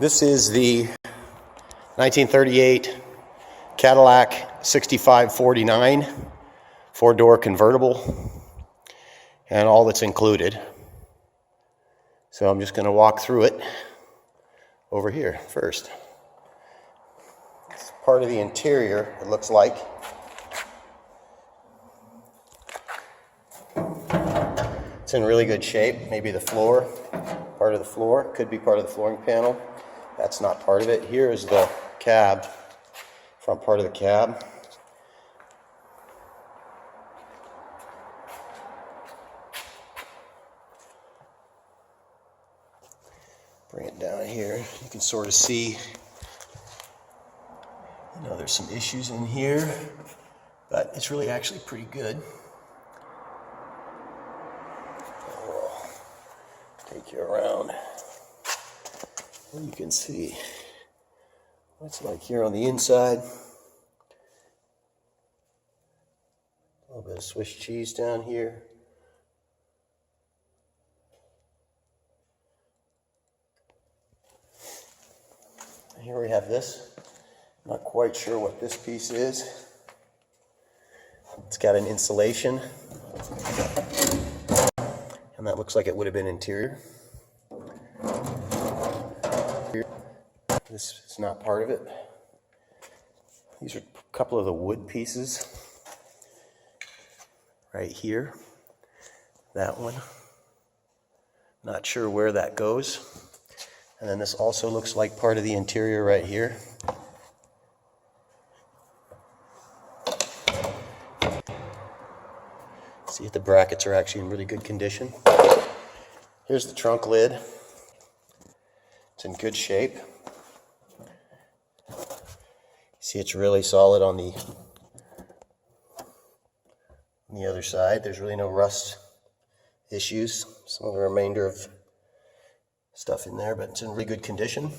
This is the 1938 Cadillac 6549 four-door convertible and all that's included. So I'm just going to walk through it over here first. It's part of the interior, it looks like. It's in really good shape. Maybe the floor, part of the floor, could be part of the flooring panel. That's not part of it. Here is the cab, front part of the cab. Bring it down here. You can sort of see, there's some issues in here, but it's really actually pretty good. We'll take you around. You can see what it's like here on the inside. A little bit of Swiss cheese down here. Here we have this. Not quite sure what this piece is. It's got an insulation, and that looks like it would have been interior. This is not part of it. These are a couple of the wood pieces right here. That one. Not sure where that goes. And then this also looks like part of the interior right here. See if the brackets are actually in really good condition. Here's the trunk lid. It's in good shape. See, it's really solid on the other side. There's really no rust issues. Some of the remainder of stuff in there, but it's in really good condition.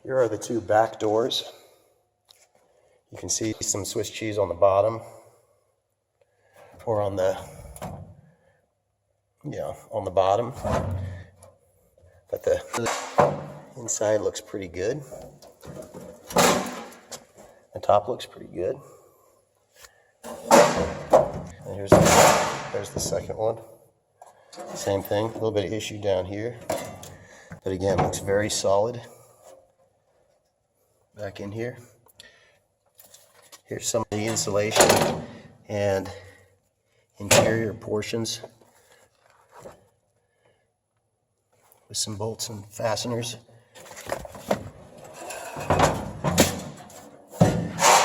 Here are the two back doors. You can see some Swiss cheese on the bottom, or on the bottom, but the inside looks pretty good. The top looks pretty good. And there's the second one. Same thing, a little bit of issue down here, but again, looks very solid. Back in here. Here's some of the insulation and interior portions with some bolts and fasteners.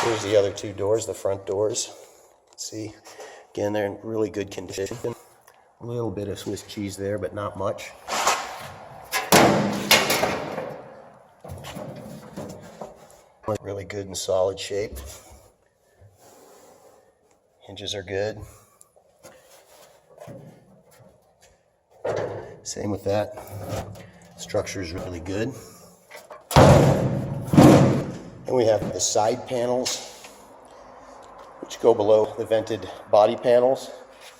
Here's the other two doors, the front doors. See, again, they're in really good condition. A little bit of Swiss cheese there, but not much. Really good and solid shape. Hinges are good. Same with that. Structure is really good. And we have the side panels, which go below the vented body panels.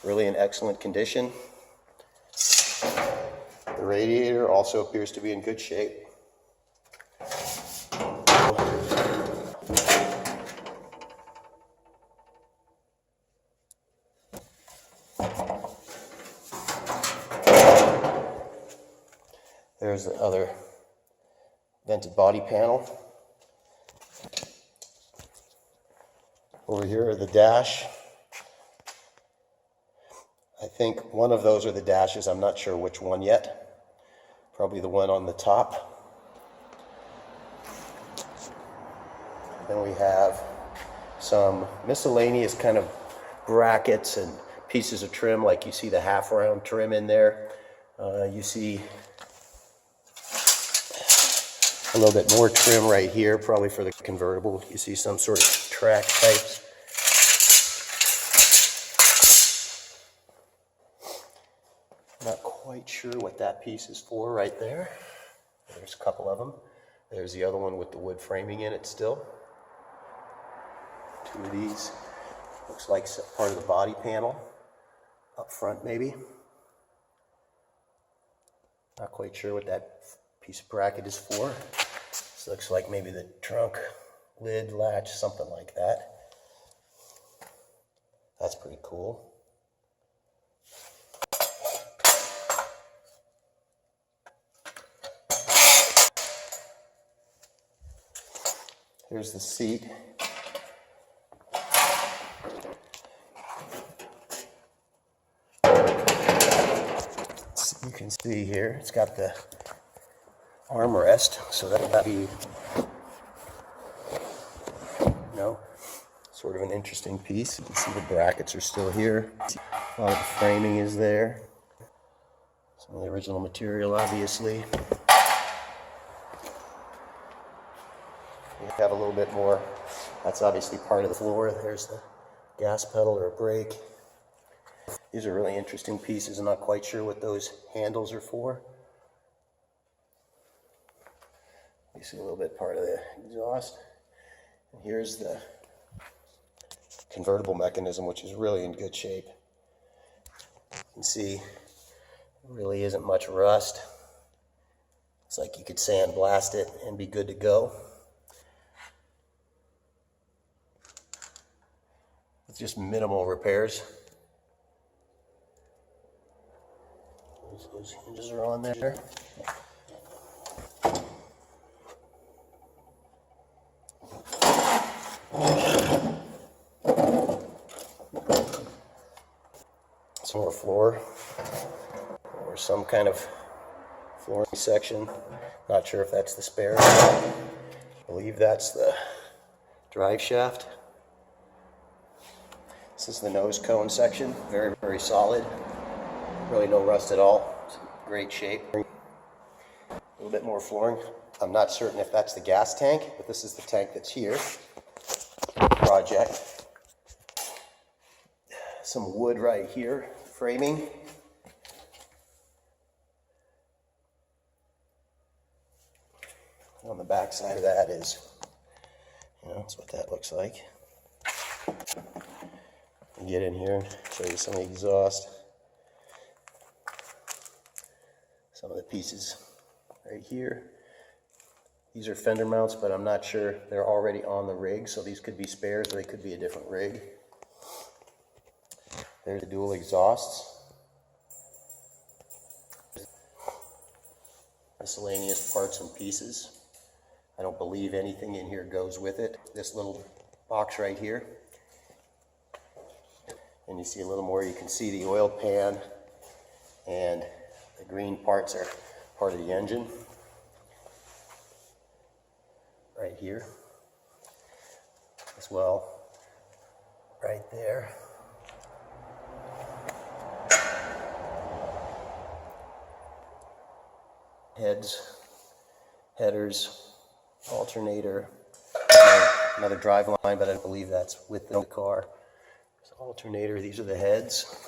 Really in excellent condition. The radiator also appears to be in good shape. There's the other vented body panel. Over here are the dash. I think one of those are the dashes. I'm not sure which one yet. Probably the one on the top. Then we have some miscellaneous kind of brackets and pieces of trim, like you see the half-round trim in there. You see a little bit more trim right here, probably for the convertible. You see some sort of track types. Not quite sure what that piece is for right there. There's a couple of them. There's the other one with the wood framing in it still. Two of these. Looks like part of the body panel up front maybe. Not quite sure what that piece of bracket is for. This looks like maybe the trunk lid latch, something like that. That's pretty cool. Here's the seat. You can see here, it's got the armrest, so that'll be, sort of an interesting piece. You can see the brackets are still here. A lot of the framing is there. Some of the original material, obviously. You have a little bit more. That's obviously part of the floor. There's the gas pedal or brake. These are really interesting pieces. I'm not quite sure what those handles are for. You see a little bit part of the exhaust. And here's the convertible mechanism, which is really in good shape. You can see there really isn't much rust. It's like you could sandblast it and be good to go. With just minimal repairs. Those hinges are on there. Some more floor or some kind of flooring section. Not sure if that's the spare. I believe that's the drive shaft. This is the nose cone section. Very, very solid. Really no rust at all. It's in great shape. A little bit more flooring. I'm not certain if that's the gas tank, but this is the tank that's here. Project. Some wood right here, framing. On the back side of that is, that's what that looks like. Get in here and show you some of the exhaust. Some of the pieces right here. These are fender mounts, but I'm not sure. They're already on the rig, so these could be spares or they could be a different rig. There's the dual exhausts. Miscellaneous parts and pieces. I don't believe anything in here goes with it. This little box right here. And you see a little more, you can see the oil pan and the green parts are part of the engine. Right here as well, right there. Heads, headers, alternator, another drive line, but I believe that's within the car. There's the alternator, these are the heads.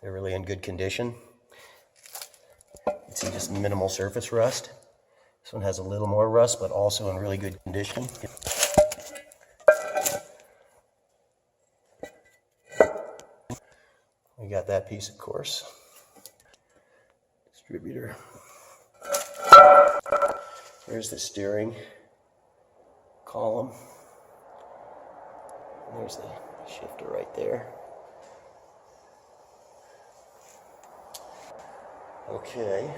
They're really in good condition. You can see just minimal surface rust. This one has a little more rust, but also in really good condition. We got that piece, of course. Distributor. There's the steering column. And there's the shifter right there. Okay,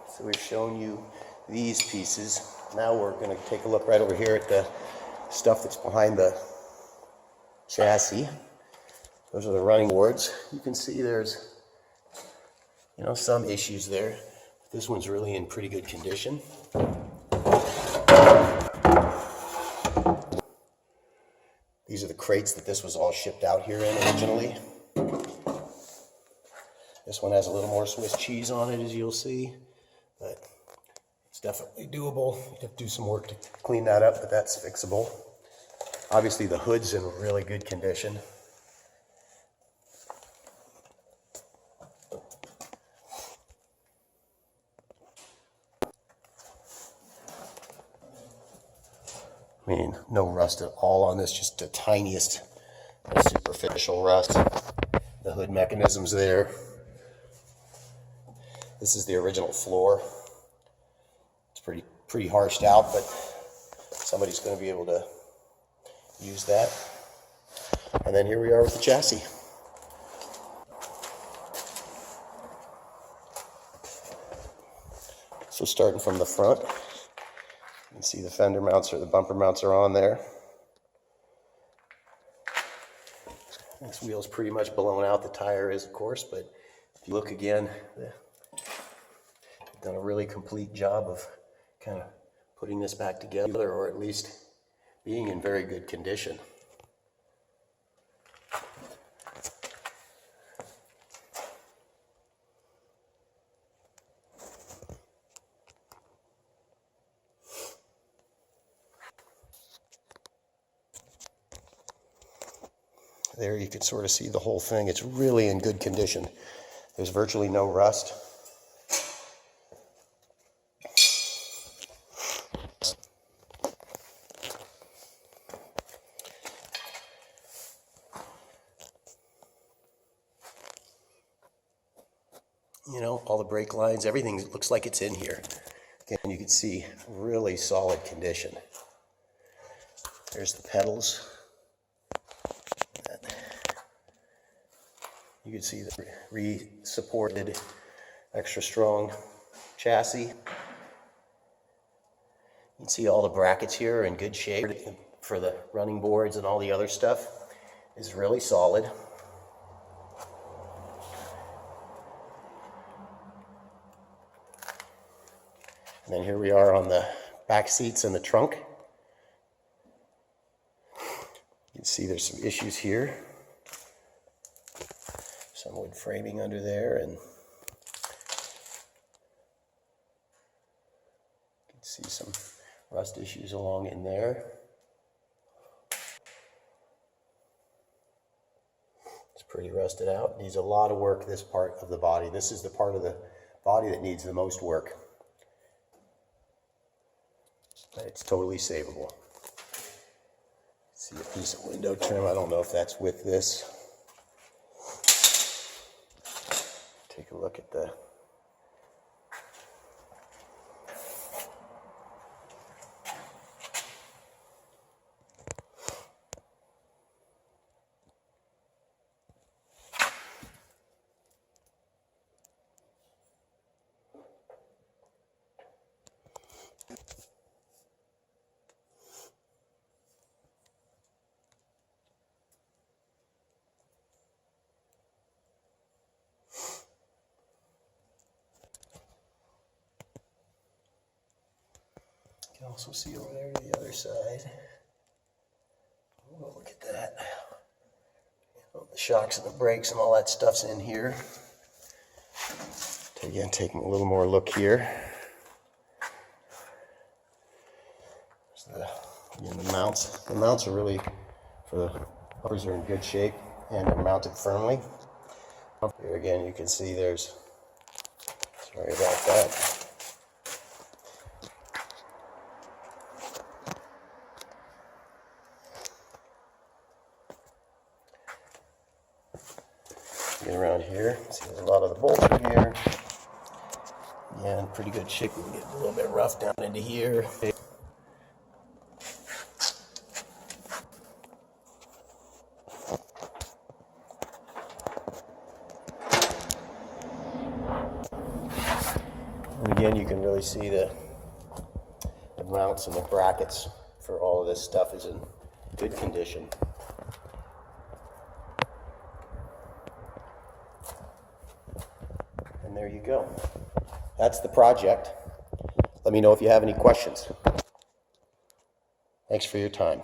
so we've shown you these pieces. Now we're going to take a look right over here at the stuff that's behind the chassis. Those are the running boards. You can see there's, some issues there. This one's really in pretty good condition. These are the crates that this was all shipped out here in originally. This one has a little more Swiss cheese on it, as you'll see, but it's definitely doable. You have to do some work to clean that up, but that's fixable. Obviously, the hood's in really good condition. I mean, no rust at all on this, just the tiniest superficial rust. The hood mechanism's there. This is the original floor. It's pretty harshed out, but somebody's going to be able to use that. And then here we are with the chassis. So starting from the front, you can see the fender mounts or the bumper mounts are on there. This wheel's pretty much blown out. The tire is, of course, but if you look again, they've done a really complete job of kind of putting this back together, or at least being in very good condition. There you can sort of see the whole thing. It's really in good condition. There's virtually no rust. You know, all the brake lines, everything looks like it's in here. Again, you can see really solid condition. There's the pedals. You can see the re-supported, extra strong chassis. You can see all the brackets here are in good shape for the running boards, and all the other stuff is really solid. And then here we are on the back seats and the trunk. You can see there's some issues here. Some wood framing under there, and you can see some rust issues along in there. It's pretty rusted out. Needs a lot of work, this part of the body. This is the part of the body that needs the most work. But it's totally savable. See a piece of window trim. I don't know if that's with this. Take a look at the You can also see over there to the other side. Oh, look at that. The shocks and the brakes and all that stuff's in here. Again, taking a little more look here. Again, the mounts. The mounts are really, for the bumpers, are in good shape and are mounted firmly. Here again, you can see there's, sorry about that. Get around here, see a lot of the bolts are here. Yeah, in pretty good shape. We can get a little bit rough down into here. And again, you can really see the mounts and the brackets for all of this stuff is in good condition. And there you go. That's the project. Let me know if you have any questions. Thanks for your time.